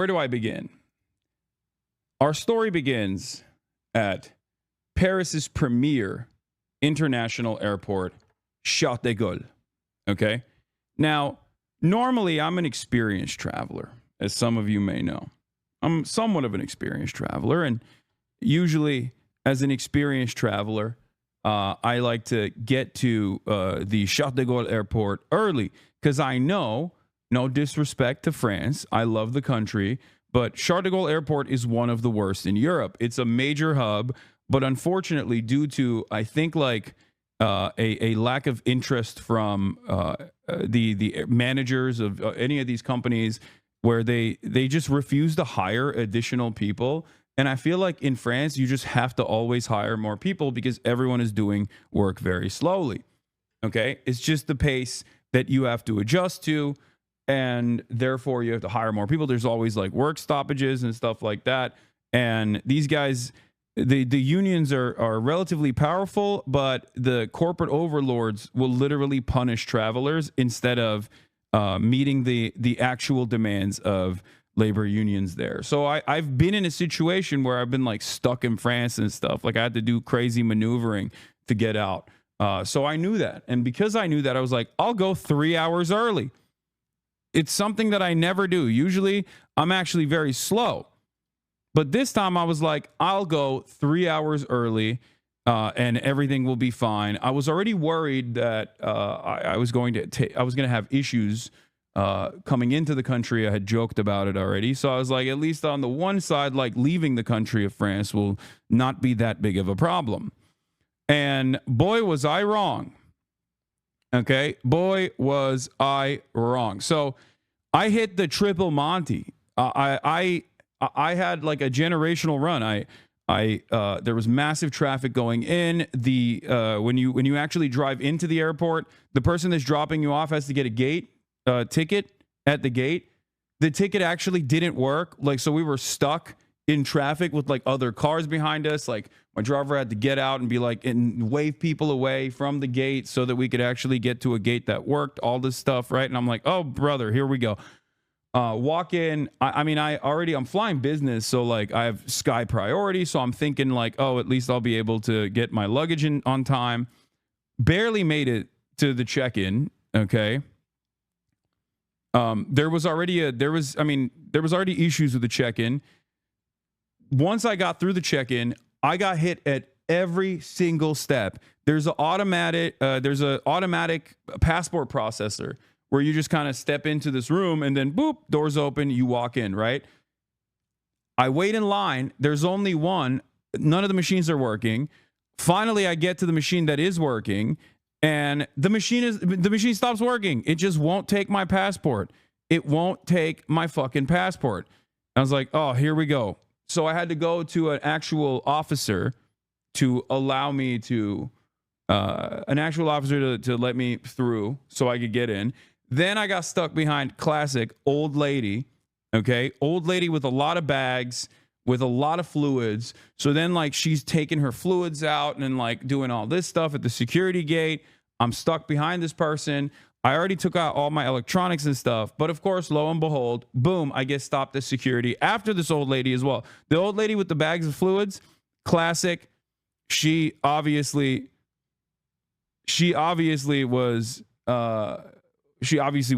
Where do I begin? Our story begins at Paris's premier international airport, Charles de Gaulle. Okay? Now, normally I'm an experienced traveler, as some of you may know. I'm somewhat of an experienced traveler, and usually as an experienced traveler, I like to get to the Charles de Gaulle airport early because I know, no disrespect to France, I love the country, but Charles de Gaulle airport is one of the worst in Europe. It's a major hub, but unfortunately, due to, I think, like a lack of interest from the managers of any of these companies, where they just refuse to hire additional people. And I feel like in France, you just have to always hire more people because everyone is doing work very slowly. Okay? It's just the pace that you have to adjust to, and therefore you have to hire more people. There's always like work stoppages and stuff like that. And these guys, the unions are relatively powerful, but the corporate overlords will literally punish travelers instead of meeting the actual demands of labor unions there. So I've been in a situation where I've been like stuck in France and stuff. Like I had to do crazy maneuvering to get out. So I knew that. And because I knew that, I was like, I'll go 3 hours early. It's something that I never do. Usually I'm actually very slow. But this time I was like, I'll go 3 hours early and everything will be fine. I was already worried that I was going to have issues coming into the country. I had joked about it already. So I was like, at least on the one side, like leaving the country of France will not be that big of a problem. And boy, was I wrong. Okay. Boy, was I wrong. So I hit the triple Monty. I had like a generational run. There was massive traffic going in. When you actually drive into the airport, the person that's dropping you off has to get a gate ticket at the gate. The ticket actually didn't work. Like, so we were stuck in traffic with like other cars behind us. Like my driver had to get out and be like, and wave people away from the gate so that we could actually get to a gate that worked, all this stuff. Right. And I'm like, oh brother, here we go. Walk in. I'm flying business. So like I have sky priority. So I'm thinking like, oh, at least I'll be able to get my luggage in on time. Barely made it to the check-in. Okay. There was already issues with the check-in. Once I got through the check-in, I got hit at every single step. There's an automatic passport processor where you just kind of step into this room and then boop, doors open, you walk in, right? I wait in line. There's only one. None of the machines are working. Finally, I get to the machine that is working, and the machine stops working. It just won't take my passport. It won't take my fucking passport. I was like, oh, here we go. So I had to go to an actual officer to allow me to, to let me through so I could get in. Then I got stuck behind classic old lady, okay? Old lady with a lot of bags, with a lot of fluids. So then like she's taking her fluids out and like doing all this stuff at the security gate. I'm stuck behind this person. I already took out all my electronics and stuff. But of course, lo and behold, boom, I get stopped at security after this old lady as well. The old lady with the bags of fluids, classic. She obviously was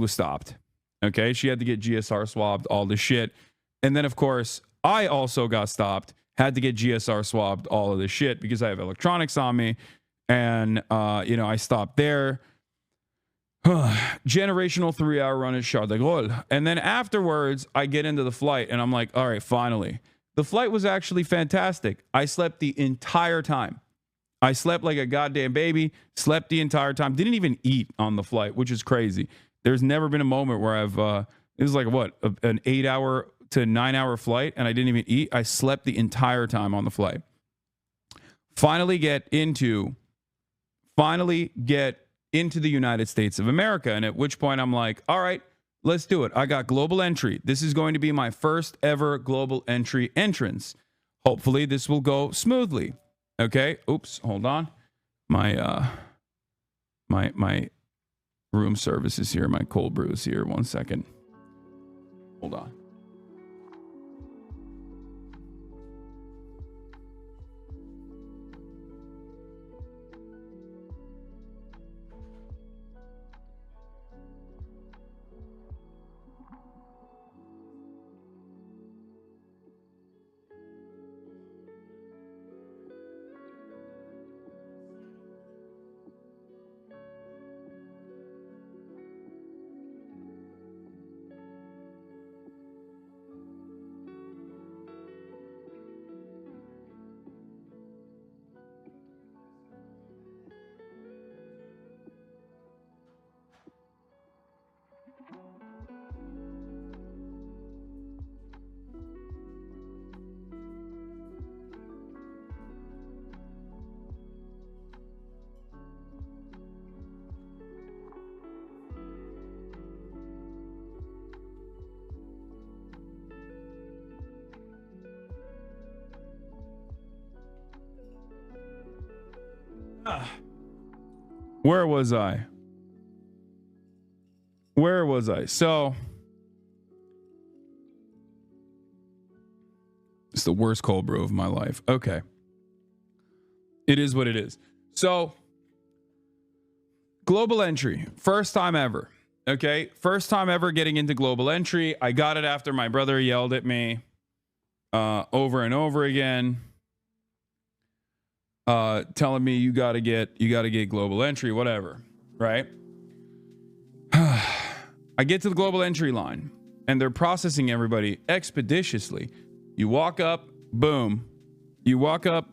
stopped. Okay. She had to get GSR swabbed, all this shit. And then of course, I also got stopped, had to get GSR swabbed, all of this shit because I have electronics on me. And, I stopped there. Generational 3-hour run at Charles de Gaulle. And then afterwards, I get into the flight and I'm like, all right, finally. The flight was actually fantastic. I slept the entire time. I slept like a goddamn baby, slept the entire time, didn't even eat on the flight, which is crazy. There's never been a moment where it was like an 8-hour to 9-hour flight and I didn't even eat. I slept the entire time on the flight. Finally get into the United States of America. And at which point I'm like, all right, let's do it. I got global entry. This is going to be my first ever global entry entrance. Hopefully this will go smoothly. Okay. Oops. Hold on. My room service is here. My cold brew is here. 1 second. Hold on. Where was I? So it's the worst cold brew of my life. Okay. It is what it is. So global entry, first time ever. Okay. First time ever getting into global entry. I got it after my brother yelled at me over and over again, telling me you gotta get global entry, whatever. Right. I get to the global entry line and they're processing everybody expeditiously. You walk up, boom. You walk up,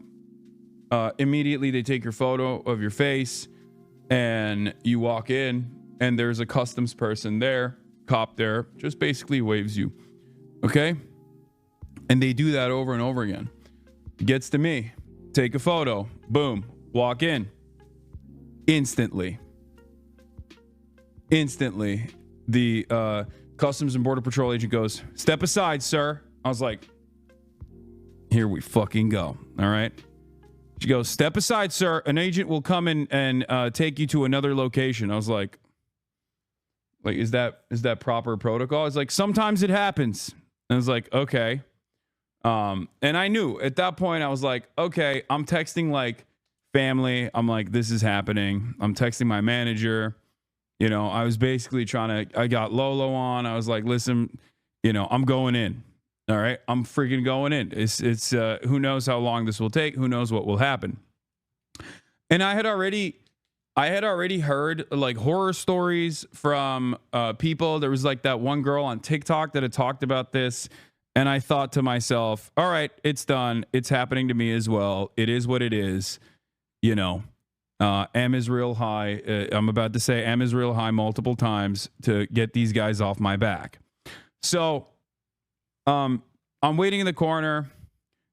immediately they take your photo of your face and you walk in and there's a customs person there, cop there, just basically waves you. Okay? And they do that over and over again. It gets to me. Take a photo. Boom. Walk in. Instantly. The Customs and Border Patrol agent goes, "Step aside, sir." I was like, here we fucking go. All right. She goes, "Step aside, sir. An agent will come in and take you to another location." I was like, is that proper protocol? It's like, sometimes it happens. I was like, okay. And I knew at that point, I was like, okay, I'm texting like family. I'm like, this is happening. I'm texting my manager. You know, I was basically I got Lolo on. I was like, listen, you know, I'm going in. All right. I'm freaking going in. It's who knows how long this will take? Who knows what will happen? And I had already heard like horror stories from people. There was like that one girl on TikTok that had talked about this. And I thought to myself, all right, it's done. It's happening to me as well. It is what it is. You know, am is real high. I'm about to say am is real high multiple times to get these guys off my back. So I'm waiting in the corner.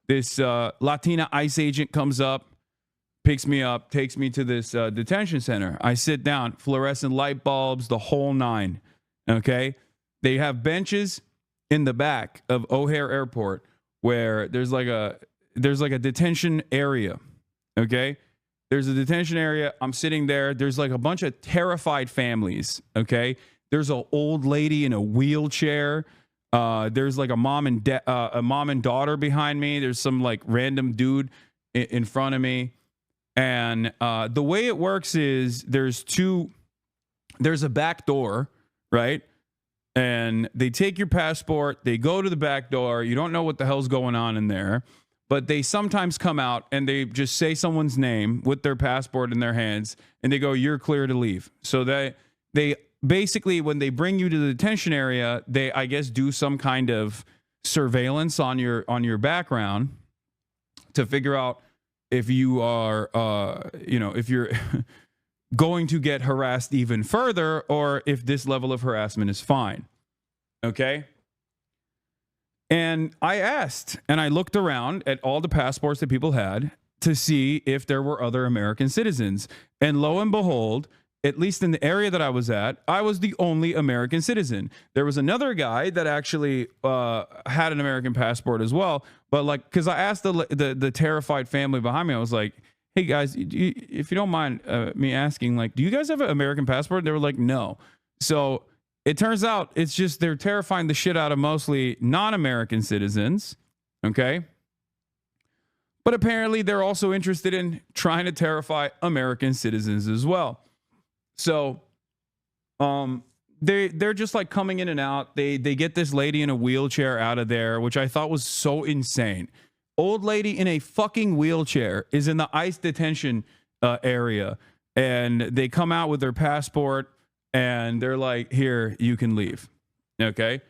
This Latina ICE agent comes up, picks me up, takes me to this detention center. I sit down, fluorescent light bulbs, the whole nine. Okay. They have benches in the back of O'Hare Airport where there's like a detention area. Okay. There's a detention area. I'm sitting there. There's like a bunch of terrified families. Okay. There's an old lady in a wheelchair. There's like a mom and daughter behind me. There's some like random dude in front of me. And the way it works is there's a back door, right? And they take your passport, they go to the back door. You don't know what the hell's going on in there, but they sometimes come out and they just say someone's name with their passport in their hands and they go, "You're clear to leave." So they basically, when they bring you to the detention area, they, I guess, do some kind of surveillance on your background to figure out if you are, if you're going to get harassed even further or if this level of harassment is fine. Okay. And I asked and I looked around at all the passports that people had to see if there were other American citizens. And lo and behold, at least in the area that I was at, I was the only American citizen. There was another guy that actually had an American passport as well. But like, because I asked the terrified family behind me, I was like, "Hey guys, if you don't mind me asking, like, do you guys have an American passport?" They were like, "No." So it turns out it's just they're terrifying the shit out of mostly non-American citizens. Okay. But apparently they're also interested in trying to terrify American citizens as well. So they're just like coming in and out. They get this lady in a wheelchair out of there, which I thought was so insane. Old lady in a fucking wheelchair is in the ICE detention area, and they come out with their passport and they're like, "Here, you can leave." Okay.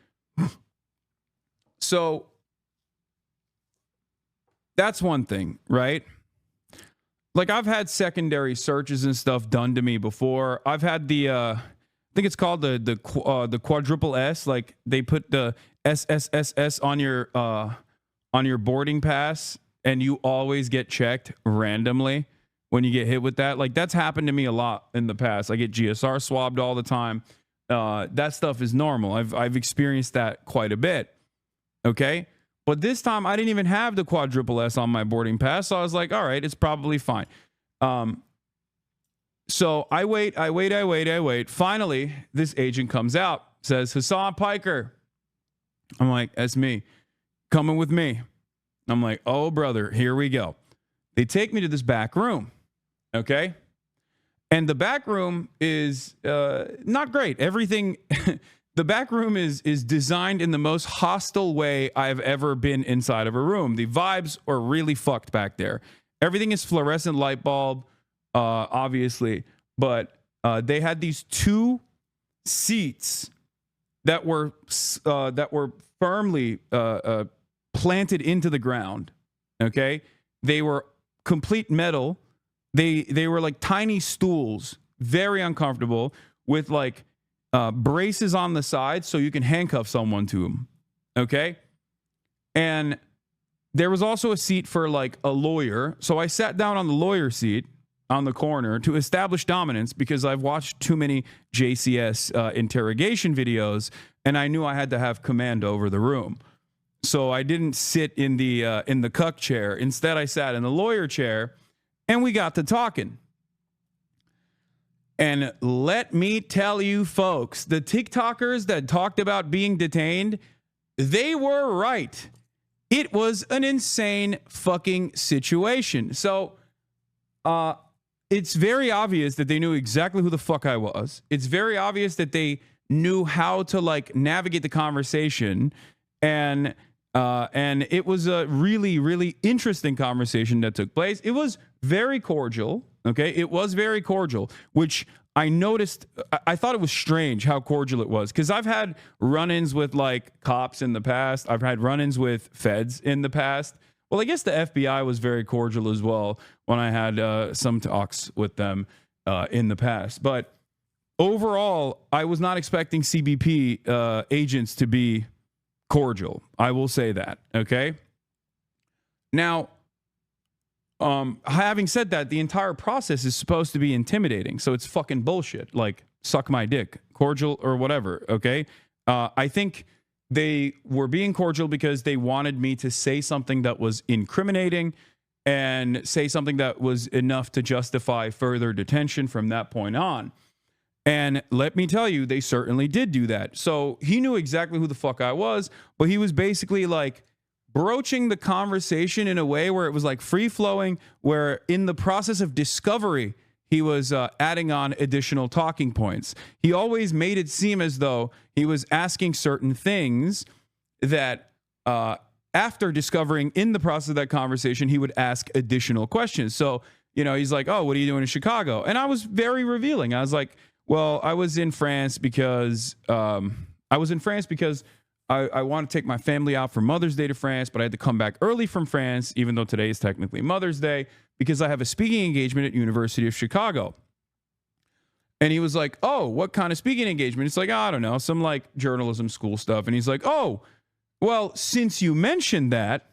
So that's one thing, right? Like, I've had secondary searches and stuff done to me before. I've had I think it's called the quadruple S. Like, they put the SSSS on your boarding pass, and you always get checked randomly when you get hit with that. Like, that's happened to me a lot in the past. I get GSR swabbed all the time. That stuff is normal. I've experienced that quite a bit. Okay. But this time I didn't even have the quadruple S on my boarding pass. So I was like, all right, it's probably fine. So I wait. Finally, this agent comes out, says, Hasan Piker. I'm like, that's me. Coming with me. I'm like, oh, brother, here we go. They take me to this back room. Okay. And the back room is not great. Everything, the back room is designed in the most hostile way I've ever been inside of a room. The vibes are really fucked back there. Everything is fluorescent light bulb. Obviously, but they had these two seats that were firmly planted into the ground. Okay, they were complete metal. They were like tiny stools, very uncomfortable, with like braces on the side so you can handcuff someone to them. Okay, and there was also a seat for like a lawyer. So I sat down on the lawyer seat on the corner to establish dominance because I've watched too many JCS interrogation videos and I knew I had to have command over the room. So I didn't sit in the cuck chair. Instead, I sat in the lawyer chair and we got to talking. And let me tell you, folks, the TikTokers that talked about being detained, they were right. It was an insane fucking situation. So, it's very obvious that they knew exactly who the fuck I was. It's very obvious that they knew how to like navigate the conversation, and it was a really, really interesting conversation that took place. It was very cordial. Okay, it was very cordial, which I noticed. I thought it was strange how cordial it was because I've had run-ins with like cops in the past. I've had run-ins with feds in the past. Well, I guess the FBI was very cordial as well when I had some talks with them in the past. But overall, I was not expecting CBP agents to be cordial. I will say that. Okay. Now, having said that, the entire process is supposed to be intimidating. So it's fucking bullshit. Like, suck my dick, cordial or whatever. Okay. I think they were being cordial because they wanted me to say something that was incriminating and say something that was enough to justify further detention from that point on. And let me tell you, they certainly did do that. So he knew exactly who the fuck I was, but he was basically like broaching the conversation in a way where it was like free flowing, where in the process of discovery, he was adding on additional talking points. He always made it seem as though he was asking certain things that after discovering in the process of that conversation, he would ask additional questions. So, you know, he's like, oh, what are you doing in Chicago? And I was very revealing. I was like, well, I was in France because I want to take my family out for Mother's Day to France, but I had to come back early from France, even though today is technically Mother's Day, because I have a speaking engagement at University of Chicago. And he was like, oh, what kind of speaking engagement? It's like, I don't know, some like journalism school stuff. And he's like, oh, well, since you mentioned that,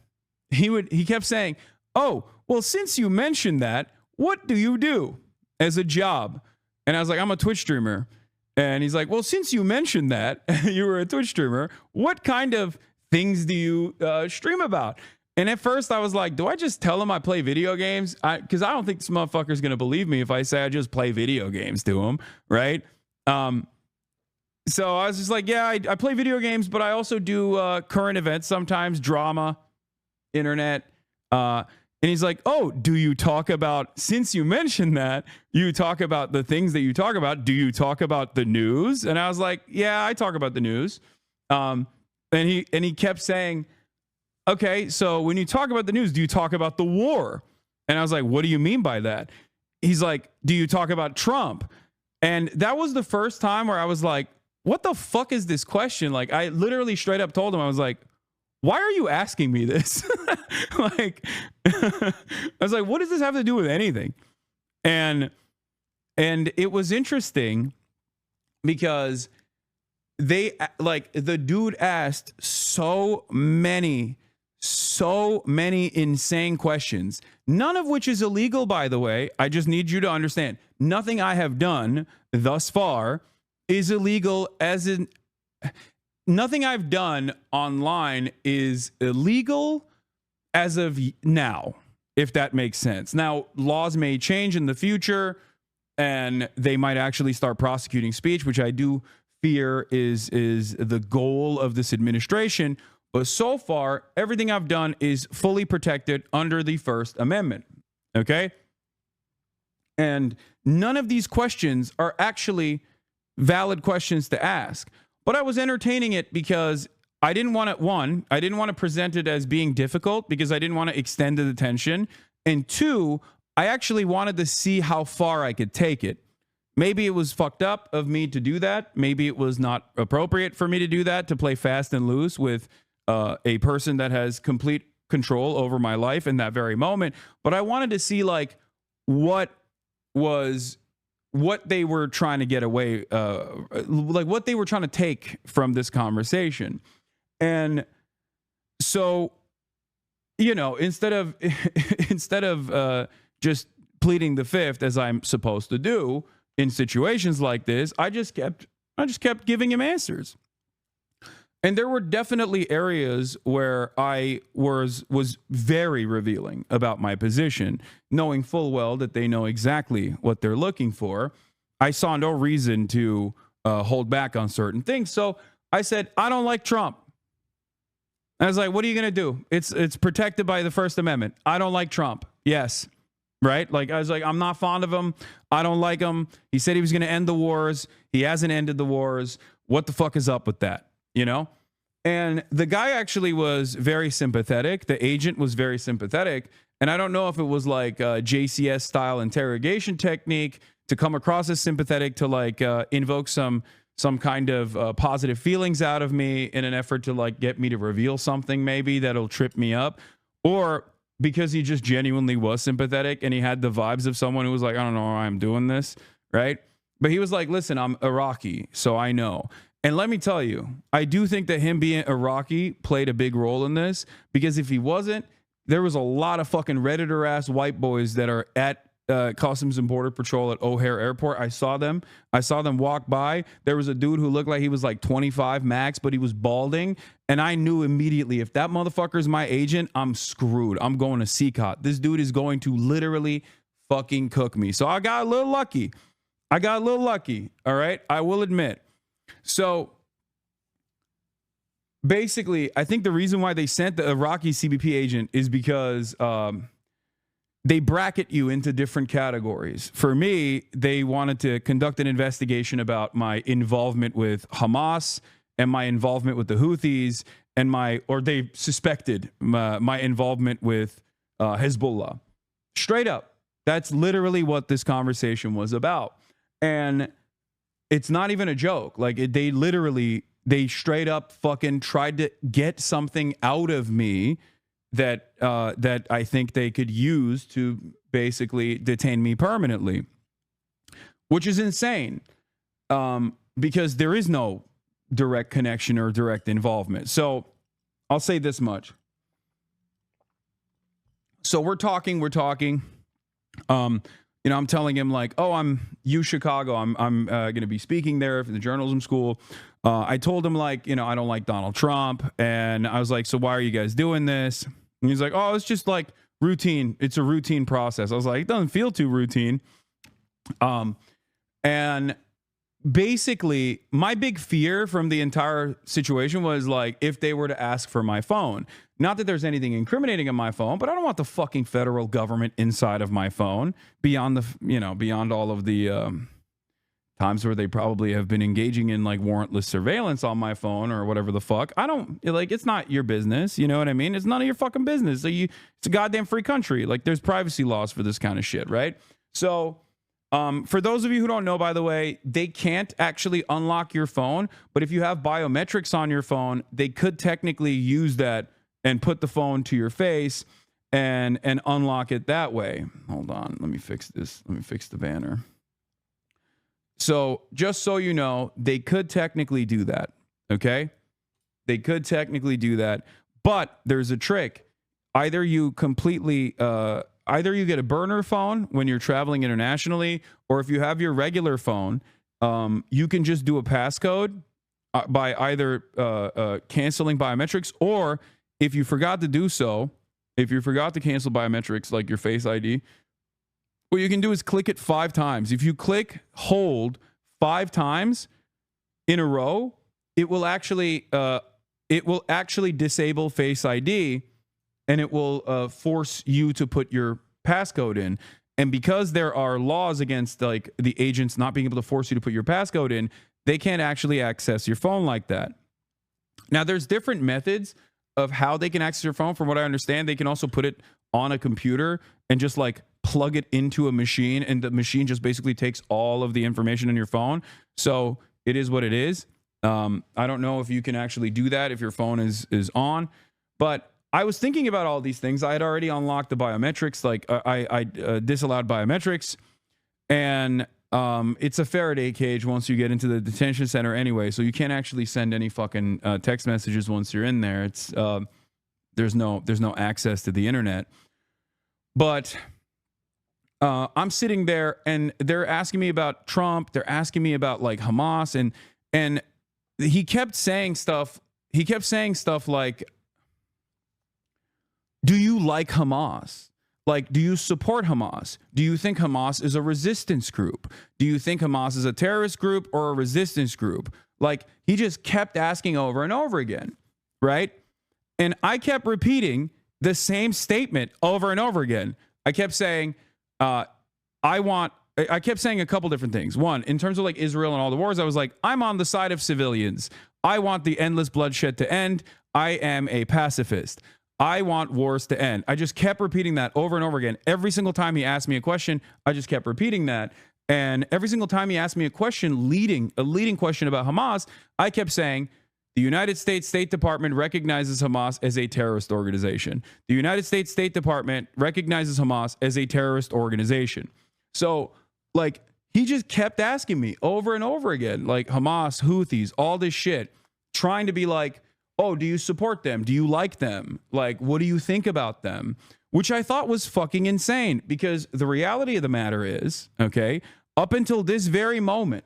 he kept saying, oh, well, since you mentioned that, what do you do as a job? And I was like, I'm a Twitch streamer. And he's like, well, since you mentioned that you were a Twitch streamer, what kind of things do you stream about? And at first I was like, do I just tell him I play video games? Because I don't think this motherfucker's going to believe me if I say I just play video games to him, right? So I was just like, yeah, I play video games, but I also do current events sometimes, drama, internet. And he's like, oh, do you talk about, since you mentioned that, you talk about the things that you talk about, do you talk about the news? And I was like, yeah, I talk about the news. And he kept saying, okay, so when you talk about the news, do you talk about the war? And I was like, what do you mean by that? He's like, do you talk about Trump? And that was the first time where I was like, what the fuck is this question? Like, I literally straight up told him, I was like, why are you asking me this? Like, I was like, what does this have to do with anything? And it was interesting because they, like, the dude asked so many insane questions, none of which is illegal, by the way. I just need you to understand, nothing I have done thus far is illegal, as in nothing I've done online is illegal as of now, if that makes sense. Now, laws may change in the future. and they might actually start prosecuting speech, which I do fear is the goal of this administration. But so far, everything I've done is fully protected under the First Amendment. Okay? And none of these questions are actually valid questions to ask. But I was entertaining it because I didn't want to, I didn't want to present it as being difficult because I didn't want to extend the detention. And two, I actually wanted to see how far I could take it. Maybe it was fucked up of me to do that. Maybe it was not appropriate for me to do that, to play fast and loose with a person that has complete control over my life in that very moment. But I wanted to see like what they were trying to get away, like what they were trying to take from this conversation. And so, you know, instead of just pleading the fifth as I'm supposed to do in situations like this, I just kept giving him answers. And there were definitely areas where I was very revealing about my position, knowing full well that they know exactly what they're looking for. I saw no reason to hold back on certain things. So I said, I don't like Trump. I was like, what are you going to do? It's protected by the First Amendment. I don't like Trump. Yes. Right? Like, I was like, I'm not fond of him. I don't like him. He said he was going to end the wars. He hasn't ended the wars. What the fuck is up with that? You know? And the guy actually was very sympathetic. The agent was very sympathetic. And I don't know if it was like a JCS style interrogation technique to come across as sympathetic to like invoke some kind of positive feelings out of me in an effort to like get me to reveal something maybe that'll trip me up, or because he just genuinely was sympathetic and he had the vibes of someone who was like, I don't know why I'm doing this, right? But he was like, listen, I'm Iraqi, so I know. And let me tell you, I do think that him being Iraqi played a big role in this, because if he wasn't, there was a lot of fucking Redditor-ass white boys that are at Customs and Border Patrol at O'Hare Airport. I saw them walk by. There was a dude who looked like he was like 25 max, but he was balding. And I knew immediately, if that motherfucker is my agent, I'm screwed. I'm going to CCOT. This dude is going to literally fucking cook me. So I got a little lucky. All right. I will admit. So basically, I think the reason why they sent the Iraqi CBP agent is because they bracket you into different categories. For me, they wanted to conduct an investigation about my involvement with Hamas and my involvement with the Houthis and they suspected my involvement with Hezbollah. Straight up. That's literally what this conversation was about. And it's not even a joke. Like, they straight up fucking tried to get something out of me that I think they could use to basically detain me permanently, which is insane, because there is no direct connection or direct involvement. So I'll say this much. So we're talking. I'm telling him like, oh, I'm Chicago. I'm going to be speaking there for the journalism school. I told him like, I don't like Donald Trump. And I was like, so why are you guys doing this? And he's like, oh, it's just like routine. It's a routine process. I was like, it doesn't feel too routine. And basically my big fear from the entire situation was like, if they were to ask for my phone, not that there's anything incriminating on my phone, but I don't want the fucking federal government inside of my phone beyond all of the times where they probably have been engaging in like warrantless surveillance on my phone or whatever the fuck. I don't like, it's not your business. You know what I mean? It's none of your fucking business. So it's a goddamn free country. Like, there's privacy laws for this kind of shit, right? So for those of you who don't know, by the way, they can't actually unlock your phone, but if you have biometrics on your phone, they could technically use that and put the phone to your face and unlock it that way. Hold on, let me fix this. Let me fix the banner. So just so you know, they could technically do that, okay? They could technically do that, but there's a trick. Either you get a burner phone when you're traveling internationally, or if you have your regular phone, you can just do a passcode by either canceling biometrics, or if you forgot to do so, if you forgot to cancel biometrics like your Face ID, what you can do is click it 5 times. If you click hold 5 times in a row, it will actually disable Face ID, and it will force you to put your passcode in. And because there are laws against like the agents not being able to force you to put your passcode in, they can't actually access your phone like that. Now, there's different methods of how they can access your phone. From what I understand, they can also put it on a computer and just like plug it into a machine, and the machine just basically takes all of the information in your phone. So it is what it is. I don't know if you can actually do that if your phone is on, but I was thinking about all these things. I had already unlocked the biometrics, like I disallowed biometrics, and it's a Faraday cage once you get into the detention center anyway, so you can't actually send any fucking text messages once you're in there. It's there's no access to the internet. But I'm sitting there and they're asking me about Trump. They're asking me about like Hamas, and he kept saying stuff. He kept saying stuff like, do you like Hamas? Like, do you support Hamas? Do you think Hamas is a resistance group? Do you think Hamas is a terrorist group or a resistance group? Like, he just kept asking over and over again, right? And I kept repeating the same statement over and over again. I kept saying, I kept saying a couple different things. One, in terms of like Israel and all the wars, I was like, I'm on the side of civilians. I want the endless bloodshed to end. I am a pacifist. I want wars to end. I just kept repeating that over and over again. Every single time he asked me a question, I just kept repeating that. And every single time he asked me a question, a leading question about Hamas, I kept saying, the United States State Department recognizes Hamas as a terrorist organization. The United States State Department recognizes Hamas as a terrorist organization. So, like, he just kept asking me over and over again, like Hamas, Houthis, all this shit, trying to be like, oh, do you support them? Do you like them? Like, what do you think about them? Which I thought was fucking insane, because the reality of the matter is, okay, up until this very moment,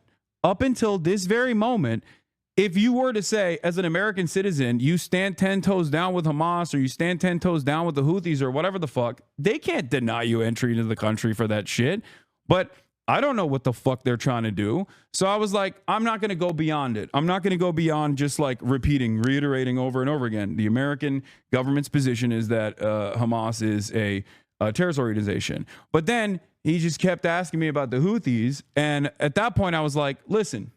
if you were to say, as an American citizen, you stand 10 toes down with Hamas, or you stand 10 toes down with the Houthis or whatever the fuck, they can't deny you entry into the country for that shit. But I don't know what the fuck they're trying to do. So I was like, I'm not going to go beyond it. I'm not going to go beyond just like reiterating over and over again. The American government's position is that Hamas is a terrorist organization. But then he just kept asking me about the Houthis. And at that point, I was like, listen.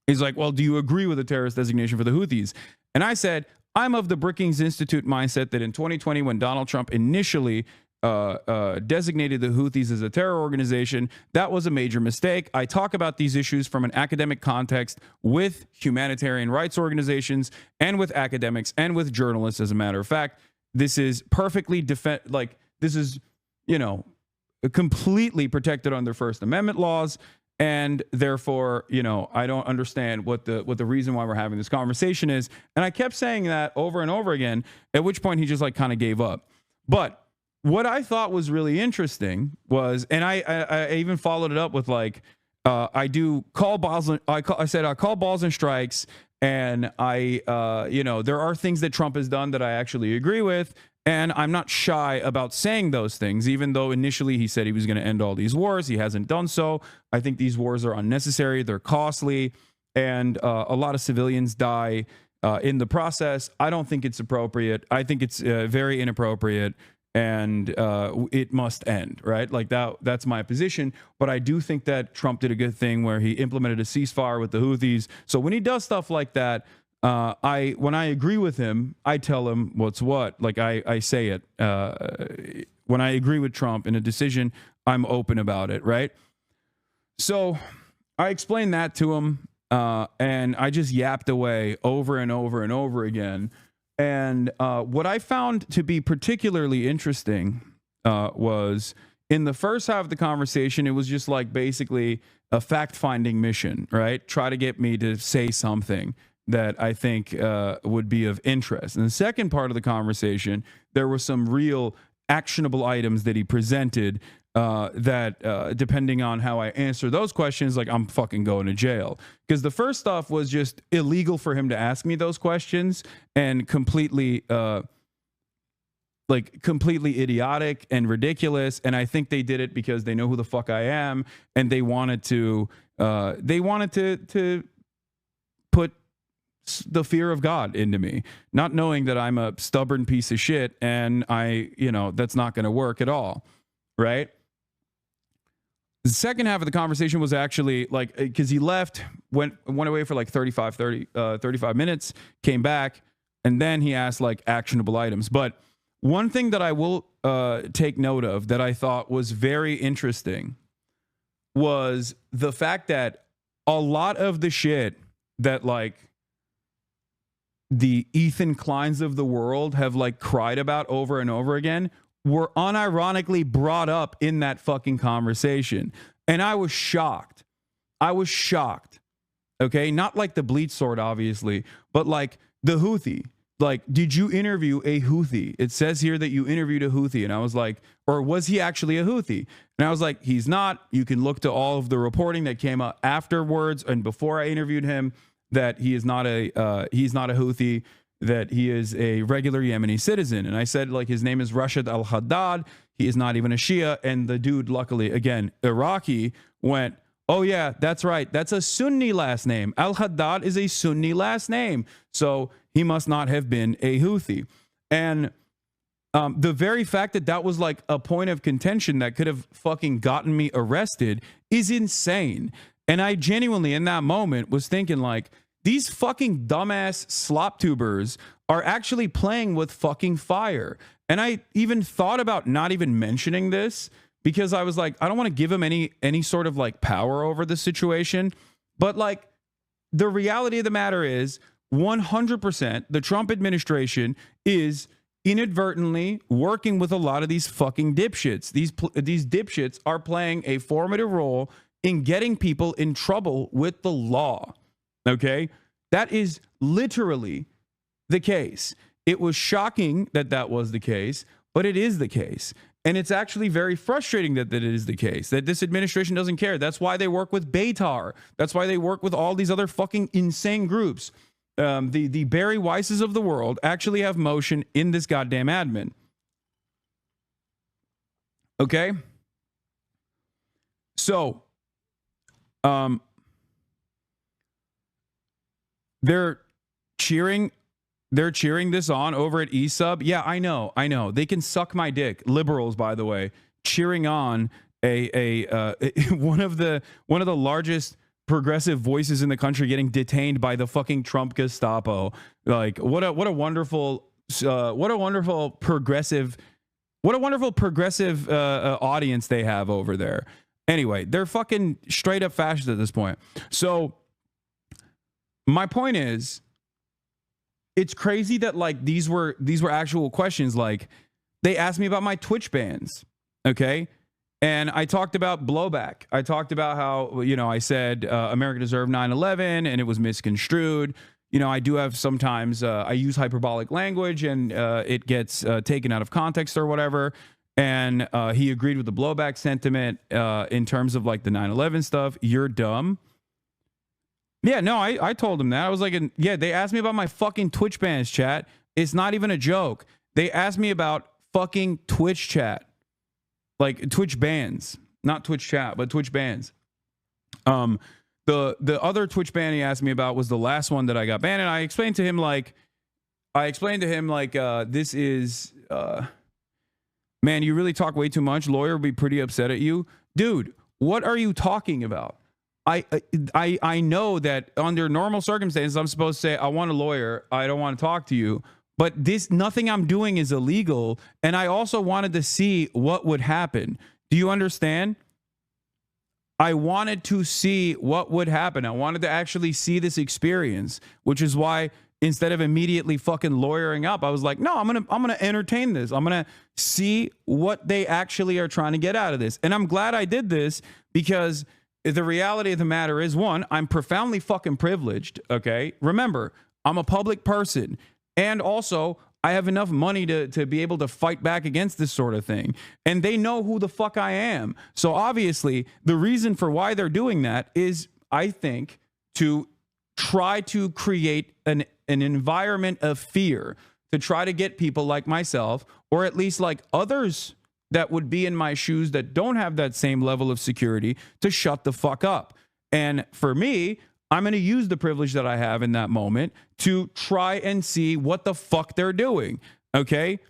He's like, well, do you agree with the terrorist designation for the Houthis? And I said, I'm of the Brookings Institute mindset that in 2020, when Donald Trump initially designated the Houthis as a terror organization, that was a major mistake. I talk about these issues from an academic context with humanitarian rights organizations and with academics and with journalists. As a matter of fact, this is perfectly this is, completely protected under First Amendment laws. And therefore, I don't understand what the reason why we're having this conversation is. And I kept saying that over and over again, at which point he just like kind of gave up. But what I thought was really interesting was, and I even followed it up with like, I call balls and strikes. And there are things that Trump has done that I actually agree with. And I'm not shy about saying those things, even though initially he said he was going to end all these wars. He hasn't done so. I think these wars are unnecessary. They're costly. And a lot of civilians die in the process. I don't think it's appropriate. I think it's very inappropriate. And it must end, right? Like that's my position. But I do think that Trump did a good thing where he implemented a ceasefire with the Houthis. So when he does stuff like that, when I agree with him, I tell him what's what. Like I say it. When I agree with Trump in a decision, I'm open about it, right? So I explained that to him, and I just yapped away over and over and over again. And what I found to be particularly interesting was in the first half of the conversation, it was just like basically a fact-finding mission, right? Try to get me to say something that I think would be of interest. In the second part of the conversation, there were some real actionable items that he presented that depending on how I answer those questions, like I'm fucking going to jail. Because the first stuff was just illegal for him to ask me those questions and completely like completely idiotic and ridiculous. And I think they did it because they know who the fuck I am, and they wanted to put the fear of God into me, not knowing that I'm a stubborn piece of shit and that's not going to work at all. Right. The second half of the conversation was actually like, because he left, went away for like 35 minutes, came back, and then he asked like actionable items. But one thing that I will take note of that I thought was very interesting was the fact that a lot of the shit that like the Ethan Kleins of the world have like cried about over and over again were unironically brought up in that fucking conversation. And I was shocked. Okay. Not like the bleach sword, obviously, but like the Houthi. Like, did you interview a Houthi? It says here that you interviewed a Houthi. And I was like, or was he actually a Houthi? And I was like, he's not. You can look to all of the reporting that came out afterwards and before I interviewed him, that he is not a Houthi, that he is a regular Yemeni citizen. And I said, like, his name is Rashid al-Haddad. He is not even a Shia. And the dude, luckily, again, Iraqi, went, oh, yeah, that's right. That's a Sunni last name. Al-Haddad is a Sunni last name. So he must not have been a Houthi. And the very fact that that was like a point of contention that could have fucking gotten me arrested is insane. And I genuinely, in that moment, was thinking like, these fucking dumbass slop tubers are actually playing with fucking fire. And I even thought about not even mentioning this because I was like, I don't want to give him any sort of like power over the situation. But like, the reality of the matter is 100% the Trump administration is inadvertently working with a lot of these fucking dipshits. These dipshits are playing a formative role in getting people in trouble with the law. Okay? That is literally the case. It was shocking that that was the case, but it is the case. And it's actually very frustrating that it is the case, that this administration doesn't care. That's why they work with Beitar. That's why they work with all these other fucking insane groups. The Barry Weisses of the world actually have motion in this goddamn admin. Okay? So, they're cheering this on over at eSub. Yeah, I know. They can suck my dick. Liberals, by the way, cheering on one of the largest progressive voices in the country getting detained by the fucking Trump Gestapo. Like, what a wonderful progressive audience they have over there. Anyway, they're fucking straight up fascist at this point. So my point is, it's crazy that like these were actual questions. Like, they asked me about my Twitch bans, okay? And I talked about blowback. I talked about how, I said America deserved 9/11 and it was misconstrued. I do have sometimes, I use hyperbolic language and it gets taken out of context or whatever. And he agreed with the blowback sentiment in terms of like the 9/11 stuff. You're dumb. Yeah, no, I told him that. I was like, they asked me about my fucking Twitch bans, chat. It's not even a joke. They asked me about fucking Twitch chat. Like Twitch bans. Not Twitch chat, but Twitch bans. The other Twitch ban he asked me about was the last one that I got banned. And I explained to him like, this is, man, you really talk way too much. Lawyer will be pretty upset at you. Dude, what are you talking about? I know that under normal circumstances, I'm supposed to say, I want a lawyer. I don't want to talk to you. But nothing I'm doing is illegal. And I also wanted to see what would happen. Do you understand? I wanted to see what would happen. I wanted to actually see this experience, which is why instead of immediately fucking lawyering up, I was like, no, I'm going to entertain this. I'm going to see what they actually are trying to get out of this. And I'm glad I did this because the reality of the matter is, one, I'm profoundly fucking privileged. Okay. Remember, I'm a public person. And also, I have enough money to be able to fight back against this sort of thing. And they know who the fuck I am. So obviously, the reason for why they're doing that is, I think, to try to create an environment of fear to try to get people like myself, or at least like others that would be in my shoes that don't have that same level of security, to shut the fuck up. And for me, I'm going to use the privilege that I have in that moment to try and see what the fuck they're doing. Okay?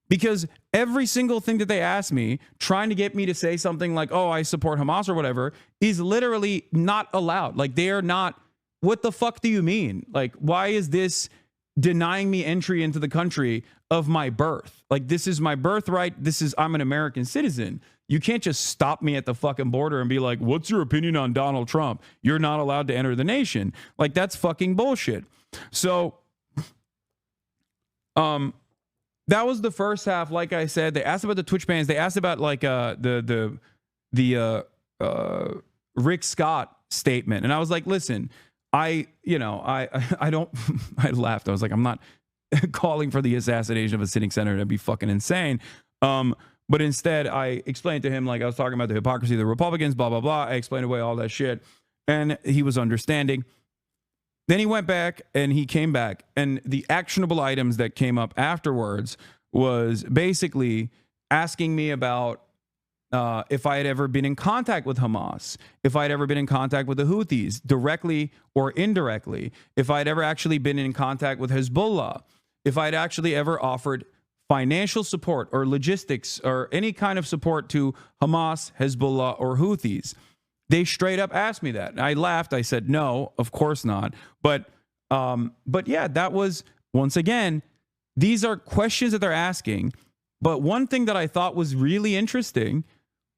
Because every single thing that they ask me, trying to get me to say something like, oh, I support Hamas or whatever, is literally not allowed. Like, they are not. What the fuck do you mean? Like, why is this denying me entry into the country of my birth? Like, this is my birthright. I'm an American citizen. You can't just stop me at the fucking border and be like, what's your opinion on Donald Trump? You're not allowed to enter the nation. Like, that's fucking bullshit. So, that was the first half. Like I said, they asked about the Twitch bans. They asked about like the Rick Scott statement, and I was like, listen, I don't. I laughed. I was like, I'm not calling for the assassination of a sitting senator. That'd be fucking insane. But instead, I explained to him, like, I was talking about the hypocrisy of the Republicans, blah blah blah. I explained away all that shit, and he was understanding. Then he went back and he came back, and the actionable items that came up afterwards was basically asking me about if I had ever been in contact with Hamas, if I had ever been in contact with the Houthis, directly or indirectly, if I had ever actually been in contact with Hezbollah, if I had actually ever offered financial support or logistics or any kind of support to Hamas, Hezbollah, or Houthis. They straight up asked me that. I laughed. I said, no, of course not. But yeah, that was, once again, these are questions that they're asking. But one thing that I thought was really interesting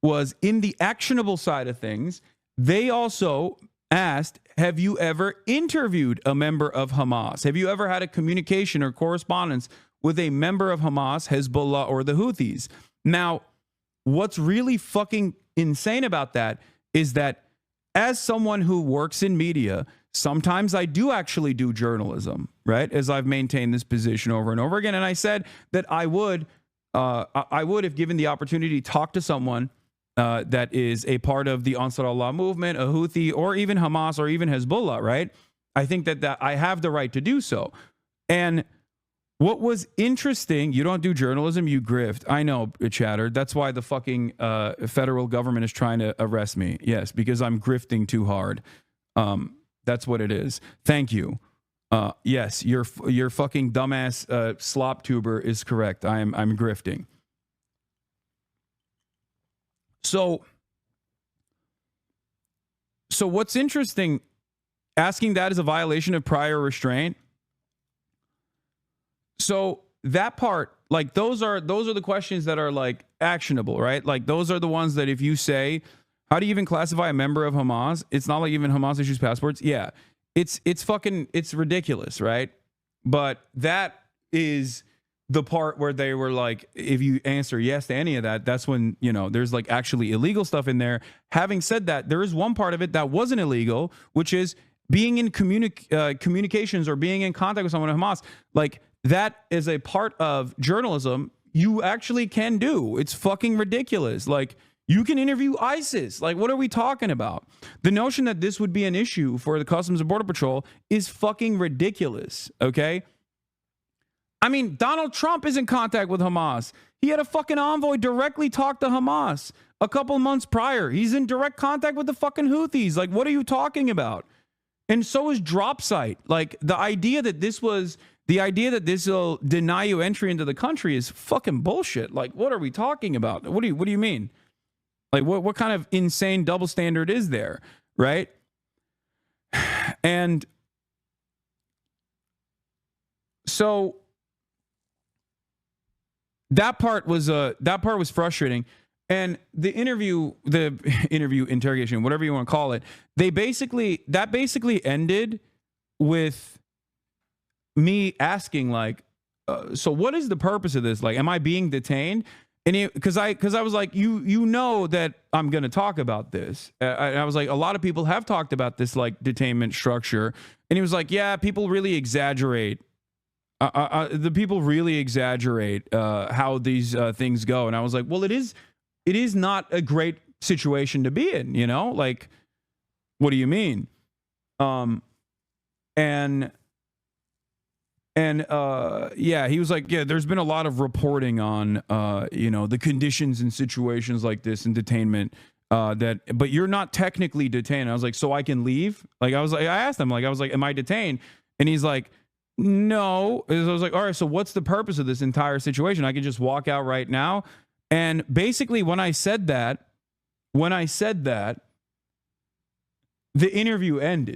was in the actionable side of things, they also asked, have you ever interviewed a member of Hamas? Have you ever had a communication or correspondence with a member of Hamas, Hezbollah, or the Houthis? Now, what's really fucking insane about that is that as someone who works in media, sometimes I do actually do journalism, right? As I've maintained this position over and over again. And I said that I would, if given the opportunity, talk to someone that is a part of the Ansar Allah movement, a Houthi, or even Hamas, or even Hezbollah, right? I think that I have the right to do so. And what was interesting, you don't do journalism, you grift. I know, Chatter. That's why the fucking federal government is trying to arrest me. Yes, because I'm grifting too hard. That's what it is. Thank you. Yes, your fucking dumbass slop tuber is correct. I'm grifting. So what's interesting, asking that is a violation of prior restraint. So that part, like, those are the questions that are like actionable, right? Like, those are the ones that if you say, how do you even classify a member of Hamas? It's not like even Hamas issues passports. Yeah, it's ridiculous, right? But that is the part where they were like, if you answer yes to any of that, that's when, there's like actually illegal stuff in there. Having said that, there is one part of it that wasn't illegal, which is being in communications or being in contact with someone at Hamas. Like, that is a part of journalism you actually can do. It's fucking ridiculous. Like, you can interview ISIS. Like, what are we talking about? The notion that this would be an issue for the Customs and Border Patrol is fucking ridiculous, okay? I mean, Donald Trump is in contact with Hamas. He had a fucking envoy directly talk to Hamas a couple months prior. He's in direct contact with the fucking Houthis. Like, what are you talking about? And so is Dropsite. Like, the idea that this will deny you entry into the country is fucking bullshit. Like, what are we talking about? What do you mean? Like, what kind of insane double standard is there, right? And so that part was frustrating. And the interview, interrogation, whatever you want to call it, that basically ended with me asking, like, so what is the purpose of this? Like, am I being detained? And because I was like, you know that I'm going to talk about this. I was like, a lot of people have talked about this, like, detainment structure. And he was like, yeah, people really exaggerate. The people really exaggerate how these things go. And I was like, well, it is not a great situation to be in, like, what do you mean? And And yeah, he was like, yeah, there's been a lot of reporting on the conditions and situations like this in detainment. But you're not technically detained. I was like, so I can leave? I asked him, am I detained? And he's like, no. And I was like, all right, so what's the purpose of this entire situation? I can just walk out right now. And basically, when I said that, the interview ended.